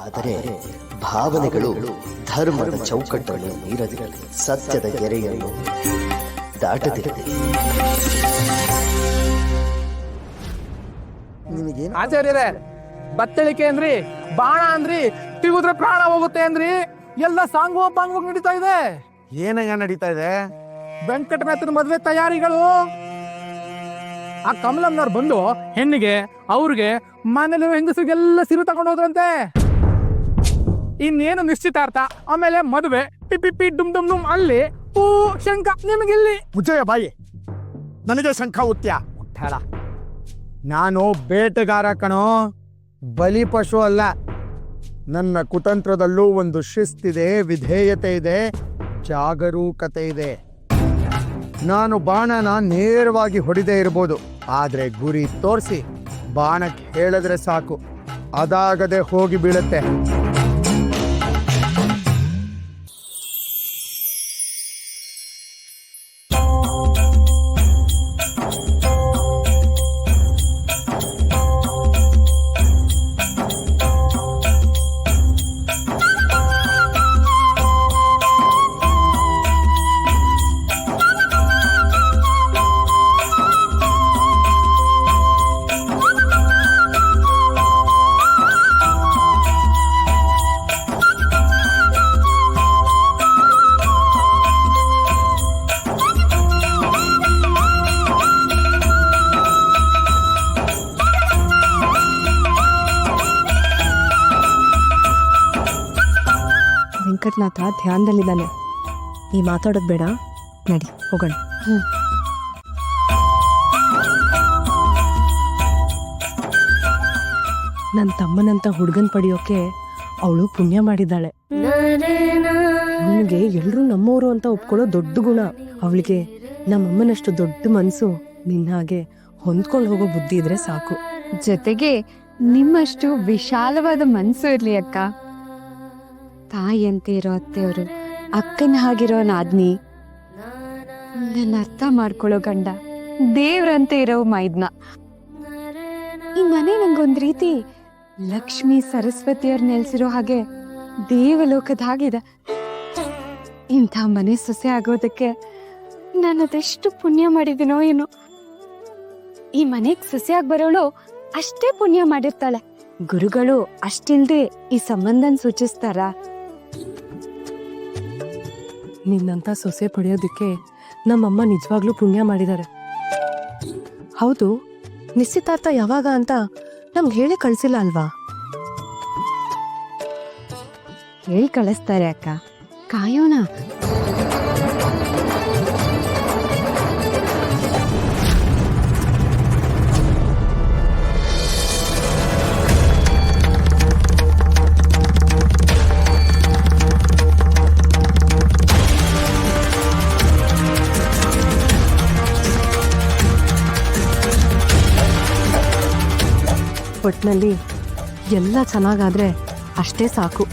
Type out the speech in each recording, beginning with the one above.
ಆದರೆ ಭಾವನೆಗಳು ಧರ್ಮದ ಚೌಕಟ್ಟನ್ನು ಮೀರದಿರಲಿ, ಸತ್ಯದ ಗೆರೆಯನ್ನು ದಾಟದಿರಲಿ. ಆಚಾರ್ಯರೇ, ಬತ್ತಳಿಕೆ ಅಂದ್ರಿ, ಬಾಣ ಅಂದ್ರಿ, ತಿಗುದ್ರೆ ಪ್ರಾಣ ಹೋಗುತ್ತೆ ಅಂದ್ರಿ, ಎಲ್ಲ ಸಾಂಗೋಪಾಂಗ ನಡೀತಾ ಇದೆ. ಏನಯ್ಯ ನಡೀತಾ ಇದೆ? ವೆಂಕಟ ಮೆತ್ತನ ಮದ್ವೆ ತಯಾರಿಗಳು. ಆ ಕಮಲಮ್ನವ್ರು ಬಂದು ಹೆಣ್ಣಿಗೆ ಅವ್ರಿಗೆ ಮನೇಲಿ ಹೆಂಗಸರಿಗೆಲ್ಲ ಸಿರು ತಗೊಂಡು ಹೋದ್ರಂತೆ. ಇನ್ನೇನು ನಿಶ್ಚಿತಾರ್ಥ, ಆಮೇಲೆ ಮದುವೆ, ಪಿಪಿ ಡುಮ್ ಡುಮ್ ಡುಮ್, ಅಲ್ಲಿ ಹೂ ಶಂಕ ನಿಮಗಿಲ್ಲಿ. ಮುಚ್ಚಯ್ಯ ಬಾಯಿ, ನನಗೆ ಶಂಖ ಉತ್ಯ ಹೇಳ. ನಾನು ಬೇಟೆಗಾರ ಕಣೋ, ಬಲಿ ಪಶು ಅಲ್ಲ. ನನ್ನ ಕುತಂತ್ರದಲ್ಲೂ ಒಂದು ಶಿಸ್ತಿದೆ, ವಿಧೇಯತೆ ಇದೆ, ಜಾಗರೂಕತೆ ಇದೆ. ನಾನು ಬಾಣನ ನೇರವಾಗಿ ಹೊಡಿದೇ ಇರ್ಬೋದು, ಆದ್ರೆ ಗುರಿ ತೋರಿಸಿ ಬಾಣಕ್ಕೆ ಹೇಳಿದ್ರೆ ಸಾಕು, ಅದಾಗದೆ ಹೋಗಿ ಬೀಳುತ್ತೆ. ವೆಂಕಟನಾಥ ಧ್ಯಾನದಲ್ಲಿದ್ದಾನೆ. ಈ ಮಾತಾಡೋದು ಬೇಡ, ನಡಿ ಹೋಗೋಣ. ನನ್ನ ತಮ್ಮನಂತ ಹುಡುಗನ್ ಪಡೆಯೋಕೆ ಅವಳು ಪುಣ್ಯ ಮಾಡಿದ್ದಾಳೆ. ಅವನಿಗೆ ಎಲ್ರೂ ನಮ್ಮವರು ಅಂತ ಒಪ್ಕೊಳ್ಳೋ ದೊಡ್ಡ ಗುಣ ಅವಳಿಗೆ. ನಮ್ಮಮ್ಮನಷ್ಟು ದೊಡ್ಡ ಮನ್ಸು, ನಿನ್ನ ಹಾಗೆ ಹೊಂದ್ಕೊಂಡು ಹೋಗೋ ಬುದ್ಧಿ ಇದ್ರೆ ಸಾಕು. ಜೊತೆಗೆ ನಿಮ್ಮಷ್ಟು ವಿಶಾಲವಾದ ಮನ್ಸು ಇರ್ಲಿ ಅಕ್ಕ. ತಾಯಿ ಅಂತ ಇರೋ ಅತ್ತೆಯವರು, ಅಕ್ಕನ ಹಾಗಿರೋ ನಾದ್ನಿ, ನನ್ನ ಅರ್ಥ ಮಾಡ್ಕೊಳ್ಳೋ ಗಂಡ, ದೇವ್ರಂತೆ ಇರೋ ಮೈದ್ನ. ಈ ಮನೆ ನಂಗೊಂದ್ ರೀತಿ ಲಕ್ಷ್ಮಿ ಸರಸ್ವತಿಯವ್ರ ನೆಲೆಸಿರೋ ಹಾಗೆ ದೇವಲೋಕದ ಹಾಗಿದೆ. ಇಂಥ ಮನೆ ಸೊಸೆ ಆಗೋದಕ್ಕೆ ನಾನು ಅದೆಷ್ಟು ಪುಣ್ಯ ಮಾಡಿದ್ದೀನೋ ಏನೋ. ಈ ಮನೆಗ್ ಸೊಸೆಯಾಗಿ ಬರೋಳು ಅಷ್ಟೇ ಪುಣ್ಯ ಮಾಡಿರ್ತಾಳೆ. ಗುರುಗಳು ಅಷ್ಟಿಲ್ದೆ ಈ ಸಂಬಂಧನ ಸೂಚಿಸ್ತಾರ? ನಿನ್ನಂತ ಸೊಸೆ ಪಡೆಯೋದಕ್ಕೆ ನಮ್ಮಮ್ಮ ನಿಜವಾಗ್ಲೂ ಪುಣ್ಯ ಮಾಡಿದ್ದಾರೆ. ಹೌದು, ನಿಶ್ಚಿತಾರ್ಥ ಯಾವಾಗ ಅಂತ ನಮ್ಗೆ ಹೇಳಿ ಕಳ್ಸಿಲ್ಲ ಅಲ್ವಾ? ಹೇಳಿ ಕಳಿಸ್ತಾರೆ ಅಕ್ಕ, ಕಾಯೋಣ. ಒಟ್ನಲ್ಲಿ ಎಲ್ಲ ಚೆನ್ನಾಗಾದ್ರೆ ಅಷ್ಟೇ ಸಾಕು.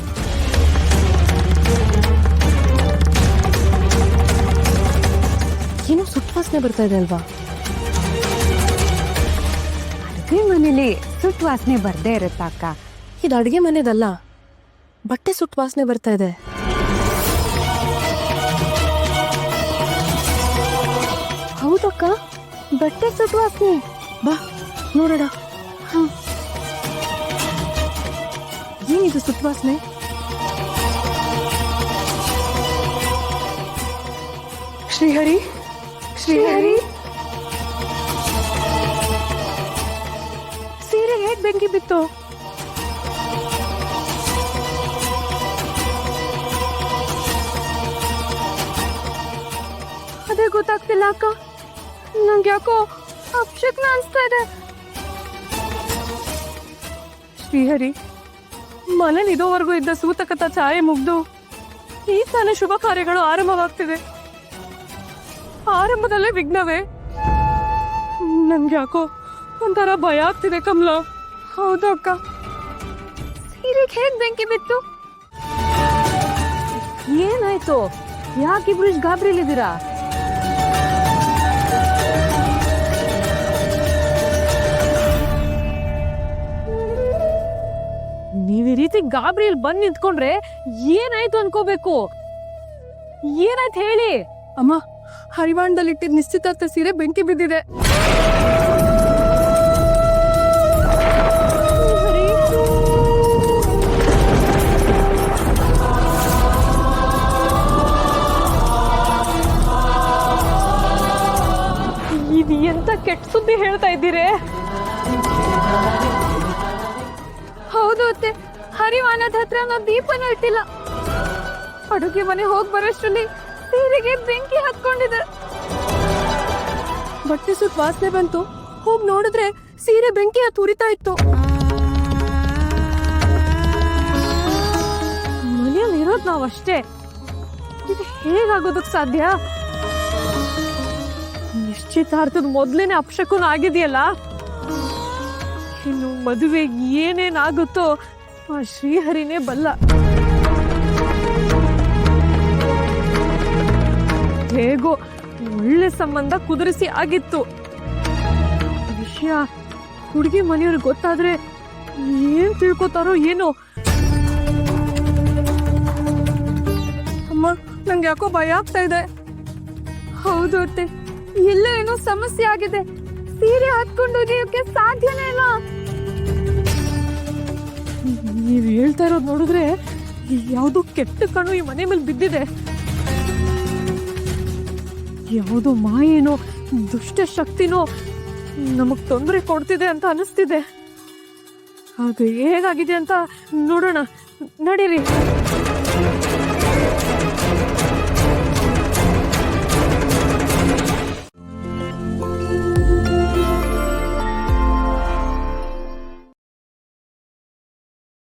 ಏನೋ ಸುಟ್ವಾಸನೆ ಬರ್ತಾ ಇದೆ ಅಲ್ವಾ? ಅಡುಗೆ ಮನೇಲಿ ಸುಟ್ಟು ವಾಸನೆ ಬರ್ದೇ ಇರುತ್ತಾ ಅಕ್ಕ? ಇದು ಅಡುಗೆ ಮನೆದಲ್ಲ, ಬಟ್ಟೆ ಸುಟ್ವಾಸನೆ ಬರ್ತಾ ಇದೆ. ಹೌದಕ್ಕ, ಬಟ್ಟೆ ಸುಟ್ಟು ವಾಸನೆ. ಬಾ ನೋಡೋಣ. ಏನಿದು ಸುಟ್ವಾಸನೆ? ಶ್ರೀಹರಿ, ಶ್ರೀಹರಿ, ಸೀರೆ ಹೇಗ್ ಬೆಂಕಿ ಬಿತ್ತು? ಅದೇ ಗೊತ್ತಾಗ್ತಿಲ್ಲ ಅಕ್ಕ. ನಂಗೆ ಯಾಕೋ ಅಪಶಕ್ನ ಅನ್ಸ್ತಾ ಇದೆ. ಶ್ರೀಹರಿ, ಮನೇಲಿ ಇದುವರೆಗೂ ಇದ್ದ ಸೂತಕದ ಛಾಯೆ ಮುಗ್ದು ಈ ತಾನೇ ಶುಭ ಕಾರ್ಯಗಳು ಆರಂಭವಾಗ್ತಿದೆ. ಆರಂಭದಲ್ಲೇ ವಿಘ್ನವೇ? ನನ್ಗೆ ಯಾಕೋ ಒಂಥರ ಭಯ ಆಗ್ತಿದೆ ಕಮಲ. ಹೌದು ಅಕ್ಕ, ಸೀರೆಗೆ ಹೇಗ್ ಬೆಂಕಿ ಬಿತ್ತು? ಏನಾಯ್ತು? ಯಾಕಿಬ್ರು ಇಷ್ಟು ಗಾಬರಿಲಿದ್ದೀರಾ? ನೀವ್ ಈ ರೀತಿ ರೀತಿ ಗಾಬರಿಯಲ್ಲಿ ಬಂದ್ ನಿಂತ್ಕೊಂಡ್ರೆ ಏನಾಯ್ತು ಅನ್ಕೋಬೇಕು. ಏನಾಯ್ತು ಹೇಳಿ. ಅಮ್ಮ, ಹರಿವಾಣದಲ್ಲಿಟ್ಟಿದ್ದ ನಿಶ್ಚಿತಾರ್ಥ ಸೀರೆ ಬೆಂಕಿ ಬಿದ್ದಿದೆ. ಇದು ಎಂತ ಕೆಟ್ಟ ಸುದ್ದಿ ಹೇಳ್ತಾ ಇದ್ದೀರಿ? ಹೌದು ಅತ್ತೆ, ಹರಿವಾಣದ ಹತ್ರ ನಾವು ದೀಪನ ಇಟ್ಟಿಲ್ಲ. ಅಡುಗೆ ಮನೆ ಹೋಗಿ ಬರೋಷ್ಟ್ರಲ್ಲಿ ಸೀರೆಗೆ ಬೆಂಕಿ ಹತ್ಕೊಂಡಿದೆ. ಬಟ್ಟೆ ಸುತ್ತ ವಾಸನೆ ಬಂತು. ಹೋಗಿ ನೋಡಿದ್ರೆ ಸೀರೆ ಬೆಂಕಿ ಹತ್ತು ಉರಿತಾ ಇತ್ತು. ಮನೆಯಲ್ಲಿ ಇರೋದು ನಾವಷ್ಟೇ, ಇದು ಹೇಗಾಗೋದಕ್ ಸಾಧ್ಯ? ನಿಶ್ಚಿತಾರ್ಥದ ಮೊದ್ಲೇನೆ ಅಪಶಕುನ ಆಗಿದೆಯಲ್ಲ, ಇನ್ನು ಮದುವೆಗೆ ಏನೇನಾಗುತ್ತೋ ಆ ಶ್ರೀಹರಿನೇ ಬಲ್ಲ. ಹೇಗೋ ಒಳ್ಳೆ ಸಂಬಂಧ ಕುದುರಿಸಿ ಆಗಿತ್ತು. ವಿಷಯ ಹುಡುಗಿ ಮನೆಯವ್ರಿಗೆ ಗೊತ್ತಾದ್ರೆ ಏನ್ ತಿಳ್ಕೊತಾರೋ ಏನೋ. ಅಮ್ಮ, ನಂಗೆ ಯಾಕೋ ಭಯ ಆಗ್ತಾ ಇದೆ. ಹೌದು ಅತ್ತೆ, ಎಲ್ಲ ಏನೋ ಸಮಸ್ಯೆ ಆಗಿದೆ. ಸೀರೆ ಹತ್ಕೊಂಡು ಹೋಗಿಯೋಕೆ ಸಾಧ್ಯನೇ ಇಲ್ಲ. ನೀವ್ ಹೇಳ್ತಾ ಇರೋದು ನೋಡಿದ್ರೆ ಯಾವ್ದೋ ಕೆಟ್ಟ ಕಣ್ಣು ಈ ಮನೆ ಮೇಲೆ ಬಿದ್ದಿದೆ. ಯಾವುದೋ ಮಾಯೇನೋ ದುಷ್ಟ ಶಕ್ತಿನೋ ನಮಗ್ ತೊಂದರೆ ಕೊಡ್ತಿದೆ ಅಂತ ಅನಿಸ್ತಿದೆ. ಅದು ಹೇಗಾಗಿದೆ ಅಂತ ನೋಡೋಣ, ನಡೀರಿ.